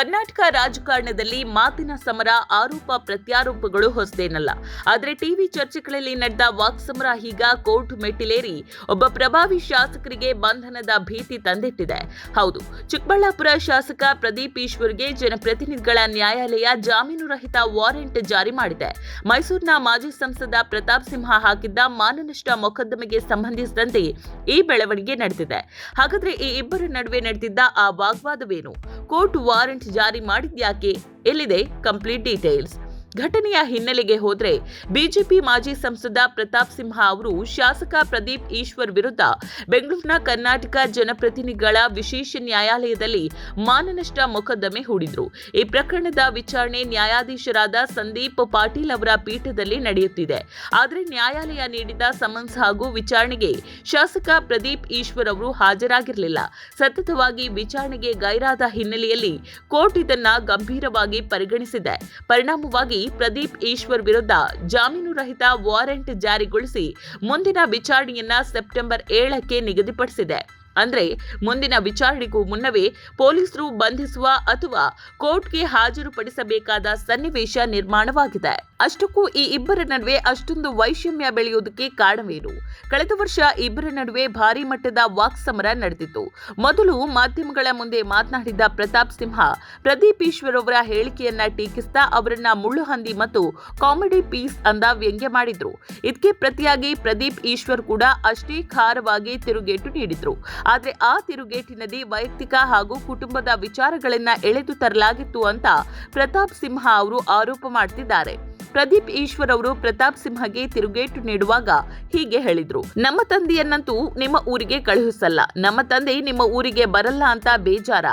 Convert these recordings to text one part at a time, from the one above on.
ಕರ್ನಾಟಕ ರಾಜಕಾರಣದಲ್ಲಿ ಮಾತಿನ ಸಮರ, ಆರೋಪ ಪ್ರತ್ಯಾರೋಪಗಳು ಹೊಸದೇನಲ್ಲ. ಆದರೆ ಟಿವಿ ಚರ್ಚೆಗಳಲ್ಲಿ ನಡೆದ ವಾಕ್ಸಮರ ಈಗ ಕೋರ್ಟ್ ಮೆಟ್ಟಿಲೇರಿ ಒಬ್ಬ ಪ್ರಭಾವಿ ಶಾಸಕರಿಗೆ ಬಂಧನದ ಭೀತಿ ತಂದಿಟ್ಟಿದೆ. ಹೌದು, ಚಿಕ್ಕಬಳ್ಳಾಪುರ ಶಾಸಕ ಪ್ರದೀಪ್ ಈಶ್ವರ್ಗೆ ಜನಪ್ರತಿನಿಧಿಗಳ ನ್ಯಾಯಾಲಯ ಜಾಮೀನು ರಹಿತ ವಾರೆಂಟ್ ಜಾರಿ ಮಾಡಿದೆ. ಮೈಸೂರಿನ ಮಾಜಿ ಸಂಸದ ಪ್ರತಾಪ್ ಸಿಂಹ ಹಾಕಿದ್ದ ಮಾನನಷ್ಟ ಮೊಕದ್ದಮೆಗೆ ಸಂಬಂಧಿಸಿದಂತೆ ಈ ಬೆಳವಣಿಗೆ ನಡೆದಿದೆ. ಹಾಗಾದ್ರೆ ಈ ಇಬ್ಬರ ನಡುವೆ ನಡೆದಿದ್ದ ಆ ವಾಗ್ವಾದವೇನು? ಕೋರ್ಟ್ ವಾರೆಂಟ್ ಜಾರಿ ಮಾಡಿದ್ಯಾಕೆ? ಎಲ್ಲಿದೆ ಕಂಪ್ಲೀಟ್ ಡೀಟೇಲ್ಸ್. ಘಟನೆಯ ಹಿನ್ನೆಲೆಗೆ ಹೋದ್ರೆ, ಬಿಜೆಪಿ ಮಾಜಿ ಸಂಸದ ಪ್ರತಾಪ್ ಸಿಂಹ ಅವರು ಶಾಸಕ ಪ್ರದೀಪ್ ಈಶ್ವರ್ ವಿರುದ್ಧ ಬೆಂಗಳೂರಿನ ಕರ್ನಾಟಕ ಜನಪ್ರತಿನಿಧಿಗಳ ವಿಶೇಷ ನ್ಯಾಯಾಲಯದಲ್ಲಿ ಮಾನನಷ್ಟ ಮೊಕದ್ದಮೆ ಹೂಡಿದ್ರು. ಈ ಪ್ರಕರಣದ ವಿಚಾರಣೆ ನ್ಯಾಯಾಧೀಶರಾದ ಸಂದೀಪ್ ಪಾಟೀಲ್ ಅವರ ಪೀಠದಲ್ಲಿ ನಡೆಯುತ್ತಿದೆ. ಆದರೆ ನ್ಯಾಯಾಲಯ ನೀಡಿದ ಸಮನ್ಸ್ ಹಾಗೂ ವಿಚಾರಣೆಗೆ ಶಾಸಕ ಪ್ರದೀಪ್ ಈಶ್ವರ್ ಅವರು ಹಾಜರಾಗಿರಲಿಲ್ಲ. ಸತತವಾಗಿ ವಿಚಾರಣೆಗೆ ಗೈರಾದ ಹಿನ್ನೆಲೆಯಲ್ಲಿ ಕೋರ್ಟ್ ಇದನ್ನ ಗಂಭೀರವಾಗಿ ಪರಿಗಣಿಸಿದೆ. ಪರಿಣಾಮವಾಗಿ ಪ್ರದೀಪ್ ಈಶ್ವರ್ ವಿರುದ್ಧ ಜಾಮೀನು ರಹಿತ ವಾರೆಂಟ್ ಜಾರಿಗೊಳಿಸಿ ಮುಂದಿನ ವಿಚಾರಣೆಯನ್ನ ಸೆಪ್ಟೆಂಬರ್ 7ಕ್ಕೆ ನಿಗದಿಪಡಿಸಿದೆ. ಅಂದ್ರೆ ಮುಂದಿನ ವಿಚಾರಣೆಗೂ ಮುನ್ನವೇ ಪೊಲೀಸರು ಬಂಧಿಸುವ ಅಥವಾ ಕೋರ್ಟ್ಗೆ ಹಾಜರುಪಡಿಸಬೇಕಾದ ಸನ್ನಿವೇಶ ನಿರ್ಮಾಣವಾಗಿದೆ. ಅಷ್ಟಕ್ಕೂ ಈ ಇಬ್ಬರ ನಡುವೆ ಅಷ್ಟೊಂದು ವೈಷಮ್ಯ ಬೆಳೆಯುವುದಕ್ಕೆ ಕಾರಣವೇನು? ಕಳೆದ ವರ್ಷ ಇಬ್ಬರ ನಡುವೆ ಭಾರಿ ಮಟ್ಟದ ವಾಕ್ಸಮರ ನಡೆದಿತ್ತು. ಮೊದಲು ಮಾಧ್ಯಮಗಳ ಮುಂದೆ ಮಾತನಾಡಿದ ಪ್ರತಾಪ್ ಸಿಂಹ ಪ್ರದೀಪ್ ಈಶ್ವರ್ ಅವರ ಹೇಳಿಕೆಯನ್ನ ಟೀಕಿಸ್ತಾ ಅವರನ್ನ ಮುಳ್ಳುಹಂದಿ ಮತ್ತು ಕಾಮಿಡಿ ಪೀಸ್ ಅಂದ ವ್ಯಂಗ್ಯ ಮಾಡಿದ್ರು. ಇದಕ್ಕೆ ಪ್ರತಿಯಾಗಿ ಪ್ರದೀಪ್ ಈಶ್ವರ್ ಕೂಡ ಅಷ್ಟೇ ಖಾರವಾಗಿ ತಿರುಗೇಟು ನೀಡಿದ್ರು. ಆದರೆ ಆ ತಿರುಗೇಟಿನಲ್ಲಿ ವೈಯಕ್ತಿಕ ಹಾಗೂ ಕುಟುಂಬದ ವಿಚಾರಗಳನ್ನ ಎಳೆದು ತರಲಾಗಿತ್ತು ಅಂತ ಪ್ರತಾಪ್ ಸಿಂಹ ಅವರು ಆರೋಪ ಮಾಡ್ತಿದ್ದಾರೆ. ಪ್ರದೀಪ್ ಈಶ್ವರ್ ಅವರು ಪ್ರತಾಪ್ ಸಿಂಹಗೆ ತಿರುಗೇಟು ನೀಡುವಾಗ ಹೀಗೆ ಹೇಳಿದ್ರು: ನಮ್ಮ ತಂದೆಯನ್ನಂತೂ ನಿಮ್ಮ ಊರಿಗೆ ಕಳುಹಿಸಲ್ಲ, ನಮ್ಮ ತಂದೆ ನಿಮ್ಮ ಊರಿಗೆ ಬರಲ್ಲ ಅಂತ ಬೇಜಾರ,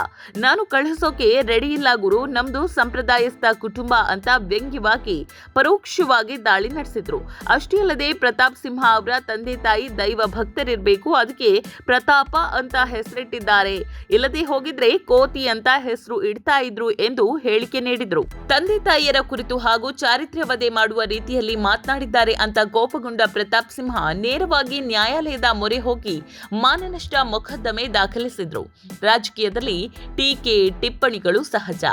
ನಾನು ಕಳುಹಿಸೋಕೆ ರೆಡಿ ಇಲ್ಲ ಗುರು, ನಮ್ದು ಸಂಪ್ರದಾಯಸ್ಥ ಕುಟುಂಬ ಅಂತ ವ್ಯಂಗ್ಯವಾಗಿ ಪರೋಕ್ಷವಾಗಿ ದಾಳಿ ನಡೆಸಿದ್ರು. ಅಷ್ಟೇ ಅಲ್ಲದೆ ಪ್ರತಾಪ್ ಸಿಂಹ ಅವರ ತಂದೆ ತಾಯಿ ದೈವ ಭಕ್ತರಿರ್ಬೇಕು, ಅದಕ್ಕೆ ಪ್ರತಾಪ ಅಂತ ಹೆಸರಿಟ್ಟಿದ್ದಾರೆ, ಇಲ್ಲದೆ ಹೋಗಿದ್ರೆ ಕೋತಿ ಅಂತ ಹೆಸರು ಇಡ್ತಾ ಇದ್ರು ಎಂದು ಹೇಳಿಕೆ ನೀಡಿದ್ರು. ತಂದೆ ತಾಯಿಯರ ಕುರಿತು ಹಾಗೂ ಚಾರಿತ್ರ್ಯ ವಧೆ ಮಾಡುವ ರೀತಿಯಲ್ಲಿ ಮಾತನಾಡಿದ್ದಾರೆ ಅಂತ ಕೋಪಗೊಂಡ ಪ್ರತಾಪ್ ಸಿಂಹ ನೇರವಾಗಿ ನ್ಯಾಯಾಲಯದ ಮೊರೆ ಹೋಗಿ ಮಾನನಷ್ಟ ಮೊಕದ್ದಮೆ ದಾಖಲಿಸಿದ್ರು. ರಾಜಕೀಯದಲ್ಲಿ ಟೀಕೆ ಟಿಪ್ಪಣಿಗಳು ಸಹಜ,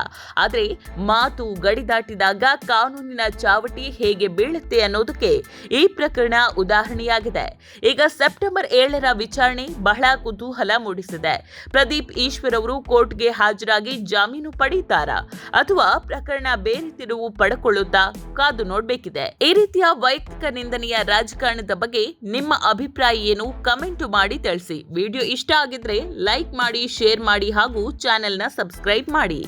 ಆದರೆ ಮಾತು ಗಡಿ ದಾಟಿದಾಗ ಕಾನೂನಿನ ಚಾವಟಿ ಹೇಗೆ ಬೀಳುತ್ತೆ ಅನ್ನೋದಕ್ಕೆ ಈ ಪ್ರಕರಣ ಉದಾಹರಣೆಯಾಗಿದೆ. ಈಗ ಸೆಪ್ಟೆಂಬರ್ 7ರ ವಿಚಾರಣೆ ಬಹಳ ಕುತೂಹಲ ಮೂಡಿಸಿದೆ. ಪ್ರದೀಪ್ ಈಶ್ವರ್ ಅವರು ಕೋರ್ಟ್ಗೆ ಹಾಜರಾಗಿ ಜಾಮೀನು ಪಡೆಯುತ್ತಾರಾ ಅಥವಾ ಪ್ರಕರಣ ಬೇರೆ ತಿರುವು ಪಡೆಕೊಳ್ಳುತ್ತಾ? ಕಾದು ನೋಡಬೇಕಿದೆ. ಈ ರೀತಿಯ ವೈಯಕ್ತಿಕ ನಿಂದನೆಯ ರಾಜಕಾರಣದ ಬಗ್ಗೆ ನಿಮ್ಮ ಅಭಿಪ್ರಾಯ ಏನು? ಕಮೆಂಟ್ ಮಾಡಿ ತಿಳಿಸಿ. ವಿಡಿಯೋ ಇಷ್ಟ ಆಗಿದ್ರೆ ಲೈಕ್ ಮಾಡಿ, ಶೇರ್ ಮಾಡಿ ಹಾಗೂ ಚಾನೆಲ್ನ ಸಬ್ಸ್ಕ್ರೈಬ್ ಮಾಡಿ.